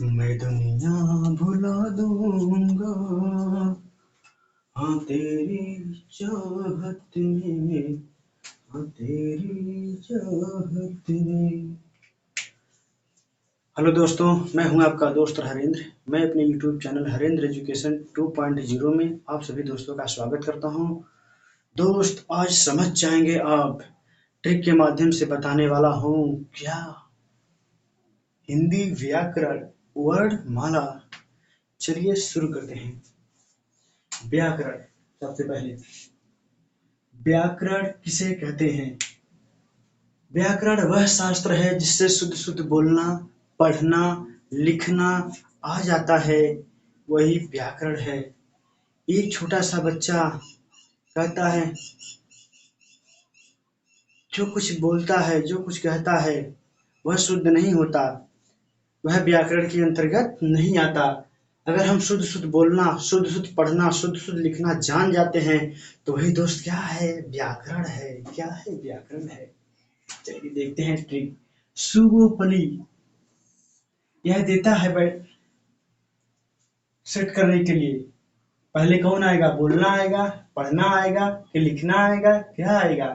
मैं दुनिया भुला दूंगा, हाँ तेरी चाहत में, हाँ तेरी चाहत में। हेलो दोस्तों, मैं हूं आपका दोस्त हरेंद्र। मैं अपने यूट्यूब चैनल हरेंद्र एजुकेशन 2.0 में आप सभी दोस्तों का स्वागत करता हूं। दोस्त, आज समझ जाएंगे आप, ट्रिक के माध्यम से बताने वाला हूं क्या हिंदी व्याकरण वर्णमाला। चलिए शुरू करते हैं। व्याकरण। सबसे पहले व्याकरण किसे कहते हैं? व्याकरण वह शास्त्र है जिससे शुद्ध शुद्ध बोलना, पढ़ना, लिखना आ जाता है, वही व्याकरण है। एक छोटा सा बच्चा कहता है, जो कुछ बोलता है, जो कुछ कहता है वह शुद्ध नहीं होता, वह व्याकरण के अंतर्गत नहीं आता। अगर हम शुद्ध शुद्ध बोलना, शुद्ध शुद्ध पढ़ना, शुद्ध शुद्ध लिखना जान जाते हैं तो वही दोस्त क्या है? व्याकरण है। क्या है? व्याकरण है। चलिए देखते हैं ट्रिक। सुगोपली यह देता है सेट करने के लिए। पहले कौन आएगा? बोलना आएगा, पढ़ना आएगा कि लिखना आएगा, क्या आएगा?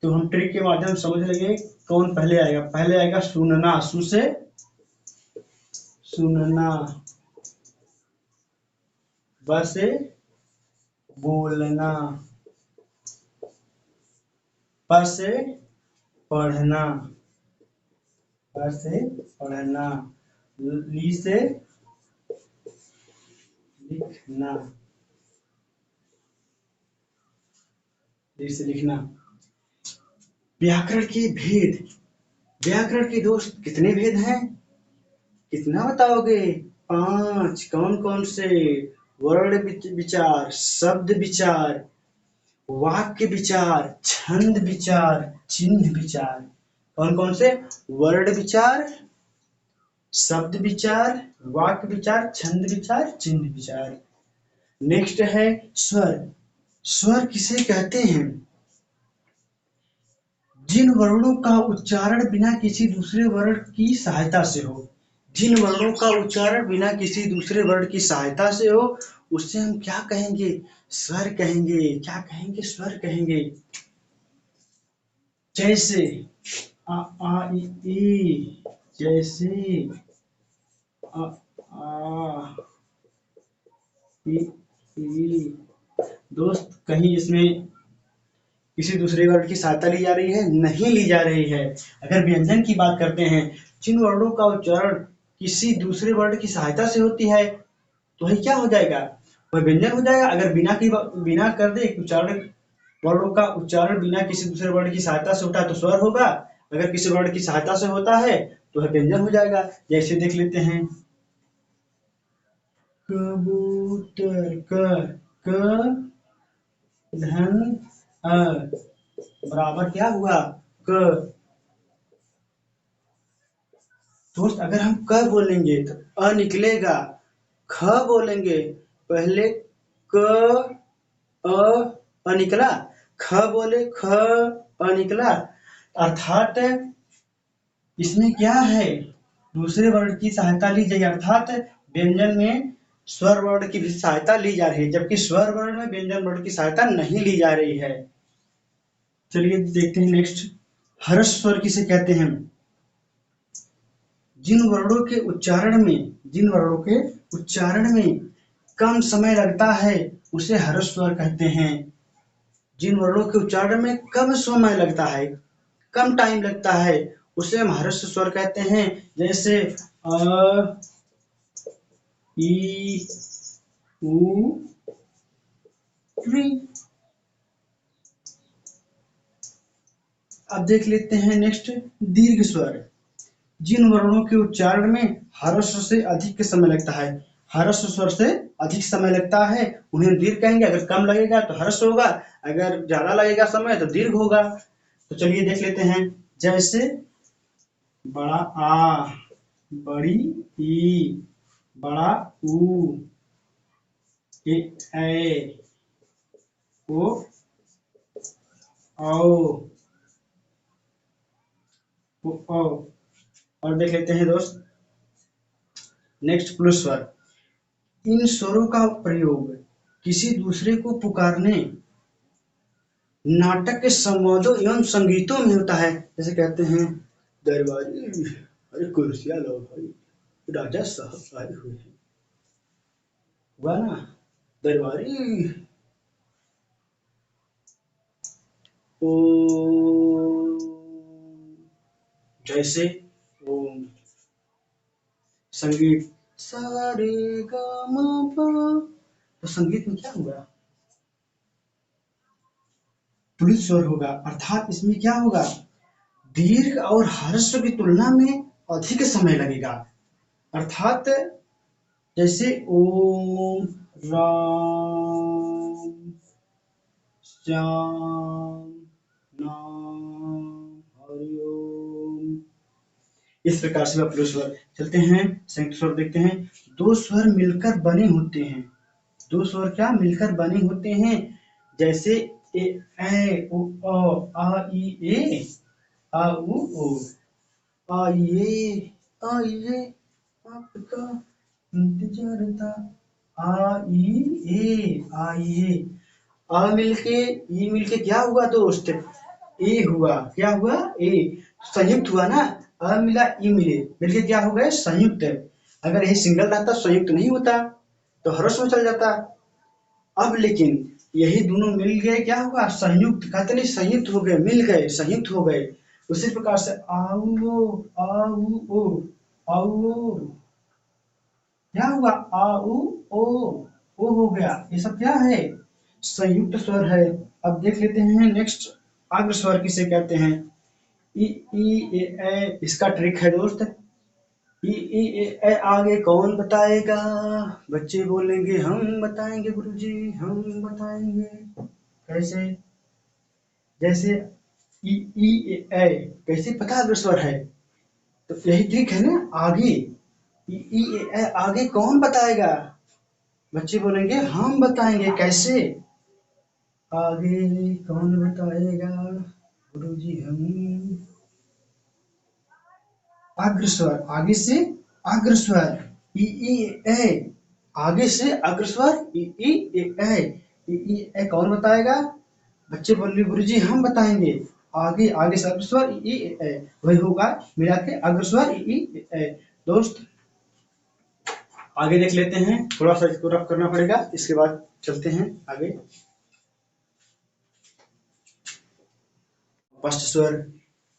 तो हम ट्रिक के माध्यम से समझ लेंगे कौन पहले आएगा। पहले आएगा सुनना, सु से सुनना, ब से बोलना, प से पढ़ना, प से पढ़ना, ली से लिखना, ली से लिखना। व्याकरण के भेद। व्याकरण के दोस्त कितने भेद हैं? कितना बताओगे? 5। कौन कौन से? वर्ण विचार, शब्द विचार, वाक्य विचार, छंद विचार, चिन्ह विचार। कौन कौन से? वर्ण विचार, शब्द विचार, वाक्य विचार, छंद विचार, चिन्ह विचार। नेक्स्ट है स्वर। स्वर किसे कहते हैं? जिन वर्णों का उच्चारण बिना किसी दूसरे वर्ण की सहायता से हो। जिन वर्णों का उच्चारण बिना किसी दूसरे वर्ण की सहायता से हो, उससे हम क्या कहेंगे? स्वर कहेंगे। क्या कहेंगे? स्वर कहेंगे। जैसे आ आ ई, जैसे आ आ ई। दोस्त, कहीं इसमें किसी दूसरे वर्ण की सहायता ली जा रही है? नहीं ली जा रही है। अगर व्यंजन की बात करते हैं, जिन वर्णों का उच्चारण किसी दूसरे वर्ण की सहायता से होती है तो वही क्या हो जाएगा? वह व्यंजन हो जाएगा। अगर बिना कर दे उच्चारण, वर्णों का उच्चारण बिना किसी दूसरे वर्ण की सहायता से होता है तो स्वर होगा। अगर किसी वर्ण की सहायता से होता है तो वह व्यंजन हो जाएगा। जैसे देख लेते हैं, कबूतर, क धन अ बराबर क्या हुआ? क। दोस्त, अगर हम क बोलेंगे तो अ निकलेगा। ख बोलेंगे, पहले क अ निकला, ख बोले ख अ निकला। अर्थात इसमें क्या है? दूसरे वर्ण की सहायता ली जाएगी, अर्थात व्यंजन में स्वर वर्ण की भी सहायता ली जा रही है, जबकि स्वर वर्ण में व्यंजन वर्ण की सहायता नहीं ली जा रही है। चलिए देखते हैं नेक्स्ट। हर्ष स्वर किसे कहते हैं? जिन वर्णों के उच्चारण में कम समय लगता है उसे हर्ष स्वर कहते हैं। जिन वर्णों के उच्चारण में कम समय लगता है, कम टाइम लगता है, उसे हम हर्ष स्वर कहते हैं। जैसे अ ई उ ऋ। अब देख लेते हैं नेक्स्ट, दीर्घ स्वर। जिन वर्णों के उच्चारण में ह्रस्व से अधिक समय लगता है, ह्रस्व स्वर से अधिक समय लगता है, उन्हें दीर्घ कहेंगे। अगर कम लगेगा तो ह्रस्व होगा, अगर ज्यादा लगेगा समय तो दीर्घ होगा। तो चलिए देख लेते हैं। जैसे बड़ा आ, बड़ी ई, बड़ा ऊ, ए, ओ, औ, ओ। और देख लेते हैं दोस्त, नेक्स्ट प्लस स्वर। इन स्वरों का प्रयोग किसी दूसरे को पुकारने, नाटक के संवादों एवं संगीतों में होता है। जैसे कहते हैं, दरबारी, अरे कुर्सियां लो भाई, राजा साहब आए हुए हैं। हुआ ना, दरबारी। ओ, जैसे ओम। संगीत सारे गा मा पा, तो संगीत में क्या होगा, पुलिस स्वर होगा, अर्थात इसमें क्या होगा, दीर्घ और ह्रस्व की तुलना में अधिक समय लगेगा। अर्थात जैसे ओम राम श्याम नाम हरिओम, इस प्रकार से वह पुरुष स्वर। चलते हैं संयुक्त स्वर देखते हैं। दो स्वर मिलकर बने होते हैं, दो स्वर क्या मिलकर बने होते हैं, जैसे ए उ आ ई ए, आ उ ओ, आइए आइए आपका इंतजार था, आइए। आ मिलके ई मिलके क्या हुआ दोस्त, ए हुआ। क्या हुआ, ए। संयुक्त हुआ ना, अ मिला ई मिले, मिलके क्या हो गए, संयुक्त। अगर यही सिंगल रहता, संयुक्त नहीं होता, तो ह्रस्व में चल जाता। अब लेकिन यही दोनों मिल गए, क्या होगा, संयुक्त। कहते नहीं संयुक्त हो गए, मिल गए, संयुक्त हो गए। उसी प्रकार से आओ आऊ ओ, आओ, क्या हुआ, आऊ ओ हो गया। ये सब क्या है, संयुक्त स्वर है। अब देख लेते हैं नेक्स्ट, अग्र स्वर किसे कहते हैं। ई ई ए, इसका ट्रिक है दोस्त। ई ई ए आगे कौन बताएगा, बच्चे बोलेंगे हम बताएंगे गुरुजी, हम बताएंगे। कैसे, जैसे ई ई ए कैसे पता अग्र स्वर है, तो यही ट्रिक है ना। आगे ई ई ए आगे कौन बताएगा, बच्चे बोलेंगे हम बताएंगे। कैसे, आगे कौन बताएगा गुरुजी हम। अग्रस्वर, आगे से अग्रस्वर, ई ई ए, आगे से अग्रस्वर, ई ई ए, ई ई ए कौन बताएगा, बच्चे बोलेंगे गुरुजी हम बताएंगे। आगे आगे से अग्रस्वर, ई ई ए, वही होगा मिला के अग्रस्वर, ई ई ए। दोस्त आगे देख लेते हैं, थोड़ा सा इसको रफ करना पड़ेगा, इसके बाद चलते हैं आगे। पश्च स्वर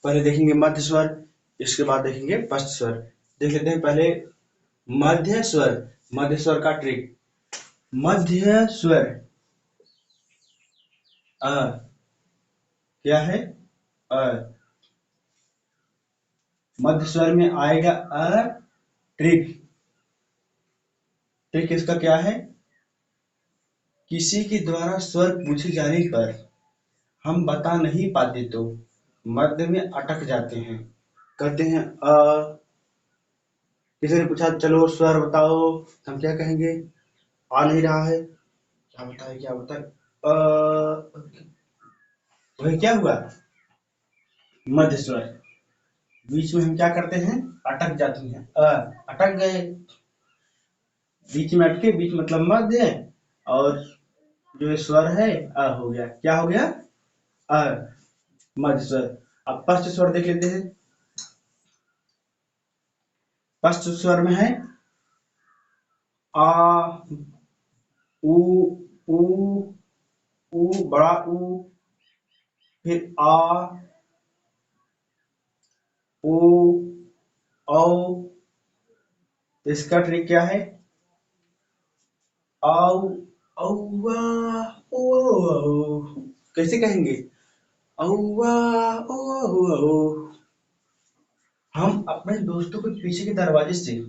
पहले देखेंगे, मध्य स्वर, इसके बाद देखेंगे पश्च स्वर। देख लेते हैं पहले मध्य स्वर। मध्य स्वर का ट्रिक, मध्य स्वर अ, क्या है, अ। मध्य स्वर में आएगा अ, ट्रिक। ट्रिक इसका क्या है, किसी के द्वारा स्वर पूछे जाने पर हम बता नहीं पाते तो मध्य में अटक जाते हैं। कहते हैं अ, किसी ने पूछा चलो स्वर बताओ, हम क्या कहेंगे, आ नहीं रहा है, क्या बताए क्या बताए, वही क्या हुआ, मध्य स्वर। बीच में हम क्या करते हैं, अटक जाते हैं, अटक गए, बीच में अटके, बीच मतलब मध्य, और जो स्वर है अ हो गया, क्या हो गया, अ, मध्य स्वर। अब पश्च स्वर देख लेते हैं। पश्च स्वर में है आ, उ, ऊ, ऊ बड़ा ऊ, फिर आ, ओ, औ। इसका ट्रिक क्या है, औ, औवा, ओ, कैसे कहेंगे, औवा, ओ। हम अपने दोस्तों को पीछे के दरवाजे से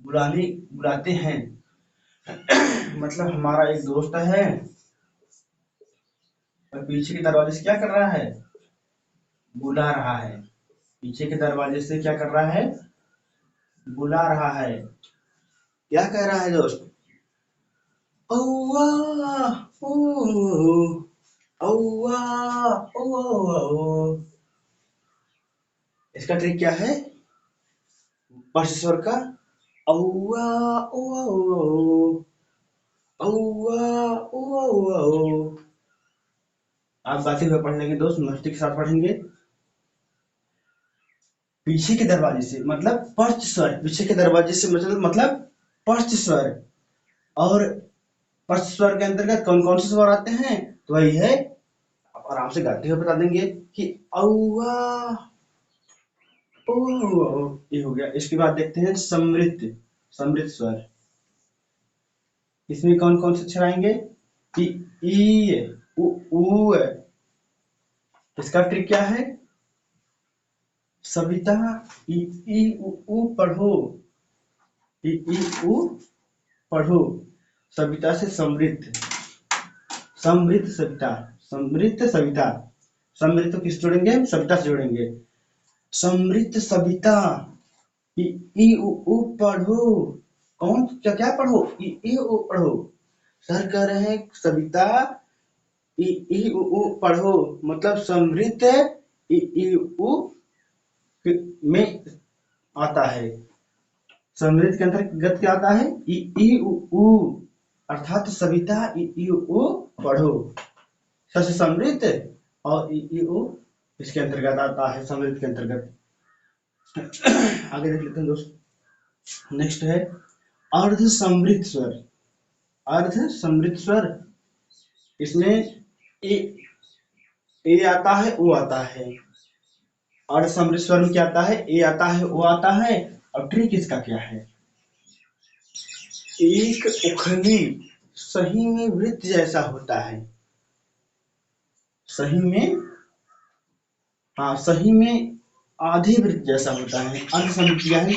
बुलाते हैं। मतलब हमारा एक दोस्त है और पीछे के दरवाजे से क्या कर रहा है, बुला रहा है। पीछे के दरवाजे से क्या कर रहा है, बुला रहा है। क्या कह रहा है दोस्त, औवा, ओ, औवा, ओ। इसका ट्रिक क्या है, स्वर का औआ ओआ ओ, औआ ओआ ओआ ओ। आप गाते हुए पढ़ने दोस्त, मस्ती के साथ पढ़ेंगे। पीछे के दरवाजे से मतलब पर्च स्वर, पीछे के दरवाजे से मतलब पर्च स्वर। और पर्च स्वर के अंतर्गत कौन कौन से स्वर आते हैं, तो वही है, आप आराम से गाते हुए बता देंगे कि औआ ओ, ये हो गया। इसके बाद देखते हैं समृद्ध, समृद्ध स्वर। इसमें कौन कौन से अक्षर आएंगे, कि ई उ। इसका ट्रिक क्या है, सविता ई उ पढ़ो, ई उ पढ़ो। सविता से समृद्ध, समृद्ध सविता, समृद्ध सविता। समृद्ध तो किस जोड़ेंगे, सविता से जोड़ेंगे। समृद्ध सविता ई उ पढ़ो। कौन क्या क्या पढ़ो, ई उ पढ़ो। सर कह रहे हैं सविता ई उ पढ़ो, मतलब समृद्ध ई उ में आता है। समृद्ध के अंतर्गत क्या आता है, ई उ, अर्थात सविता ई उ पढ़ो। सबसे समृद्ध और ई उ इसके अंतर्गत आता है, समृद्ध के अंतर्गत। आगे देख लेते हैं दोस्त। नेक्स्ट है अर्ध समृद्ध स्वर। अर्ध समृद्ध स्वर, इसमें ए आता है, ओ आता है। अर्ध समृद्ध स्वर में क्या आता है, ए आता है, ओ आता है। और ट्रिक इसका क्या है, एक उखली सही में वृत्त जैसा होता है। सही में, हाँ सही में आधे वृत्त जैसा होता है। अर्ध समृद्ध क्या है,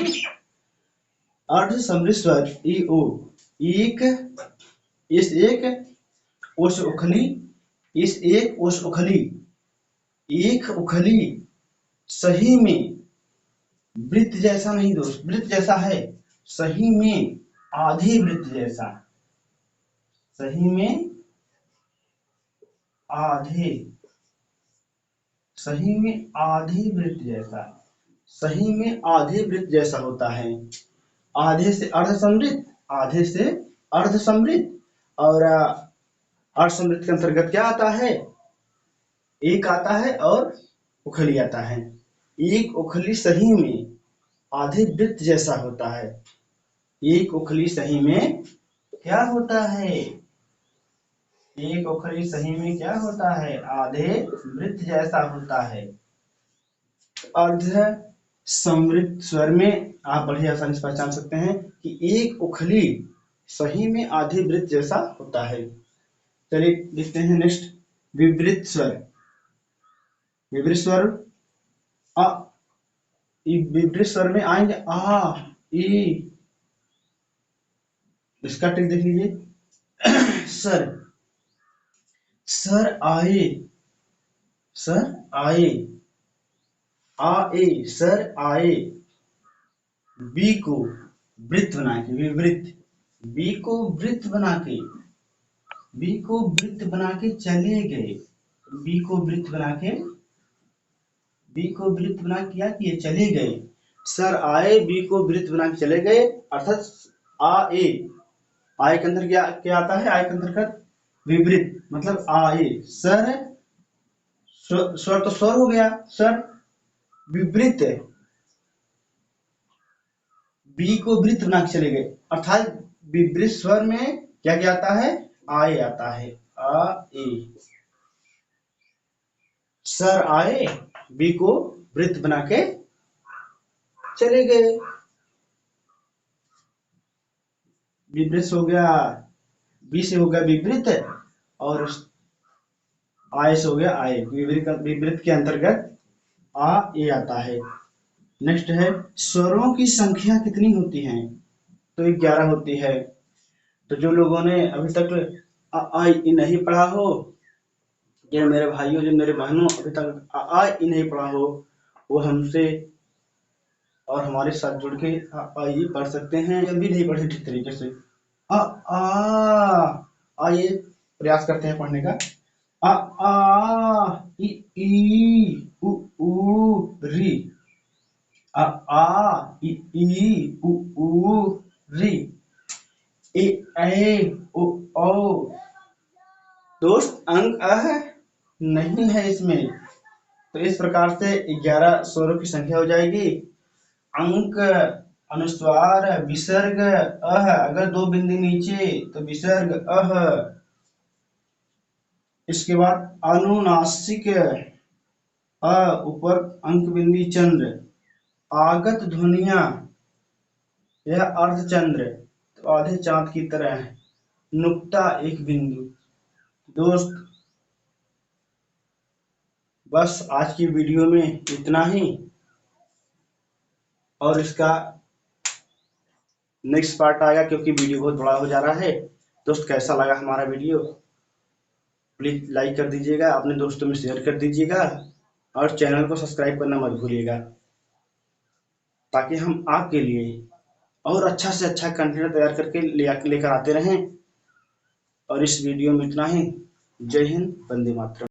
अर्ध समृद्ध स्वर ई ओ, एक इस एक ओस उखली, इस एक ओस उखली, एक उखली सही में वृत्त जैसा नहीं दोस्त, वृत्त जैसा है, सही में आधे वृत्त जैसा, सही में आधे, सही में आधे वृत्त जैसा, सही में आधे वृत्त जैसा होता है। आधे से अर्ध समृद्ध, आधे से अर्ध समृद्ध। और अर्ध समृद्ध के अंतर्गत क्या आता है, एक आता है और उखली आता है। एक उखली सही में आधे वृत्त जैसा होता है। एक उखली सही में क्या होता है, एक उखली सही में क्या होता है, आधे वृत्त जैसा होता है। अर्ध समृद्ध स्वर में आप बड़ी आसानी से पहचान सकते हैं कि एक उखली सही में आधे वृत्त जैसा होता है। चलिए देखते हैं नेक्स्ट, विवृत स्वर। विवृत स्वर, अ, विवृत स्वर में आएंगे आ ई। इसका ट्रिक देख लीजिए। सर, सर आए, सर आए, आए, सर आए। बी को वृत्त बना के, विवृत, बी को वृत्त बना के, बी को वृत्त बना के चले गए। बी को वृत्त बना के, बी को वृत्त बना के क्या किए, चले गए। सर आए, बी को वृत्त बना के चले गए, अर्थात आए। आए के अंदर क्या क्या आता है, आए के अंतर्गत विवृत, मतलब आए। सर, स्वर तो स्वर हो गया, सर विवृत, बी को वृत्त बना के चले गए, अर्थात विवृत स्वर में क्या क्या आता है, आए आता है, आ ए। सर आए, बी को वृत्त बना के चले गए। विवृत हो गया, बी से हो गया विवृत, और आय से हो गया आय। विवृत के अंतर्गत आ ए आता है। नेक्स्ट है स्वरों की संख्या कितनी होती है, तो 11 होती है। तो जो लोगों ने अभी तक आ आ ई नहीं पढ़ा हो, या मेरे भाइयों, जो मेरे बहनों अभी तक आ आ ई नहीं पढ़ा हो, वो हमसे और हमारे साथ जुड़ के आ आ ई पढ़ सकते हैं। जब भी नहीं पढ़े ठीक तरीके से, आ आ आइए प्रयास करते हैं पढ़ने का। आ आ ई उ री, आ आ इ ई उ ऊ री ए ऐ ओ औ। दोस्त अंक नहीं है इसमें, तो इस प्रकार से 11 स्वरों की संख्या हो जाएगी। अंक, अनुस्वार, विसर्ग अगर 2 बिंदी नीचे तो विसर्ग इसके बाद अनुनासिक ऊपर अंक बिंदी चंद्र, आगत ध्वनिया यह अर्धचंद्र तो आधे चांद की तरह है, नुक्ता एक बिंदु। दोस्त बस आज की वीडियो में इतना ही, और इसका नेक्स्ट पार्ट आएगा क्योंकि वीडियो बहुत बड़ा हो जा रहा है। दोस्त कैसा लगा हमारा वीडियो प्लीज लाइक कर दीजिएगा, अपने दोस्तों में शेयर कर दीजिएगा और चैनल को सब्सक्राइब करना मत भूलिएगा, ताकि हम आपके लिए और अच्छा से अच्छा कंटेंट तैयार करके लेकर आते रहें। और इस वीडियो में इतना ही। जय हिंद, वंदे मातरम।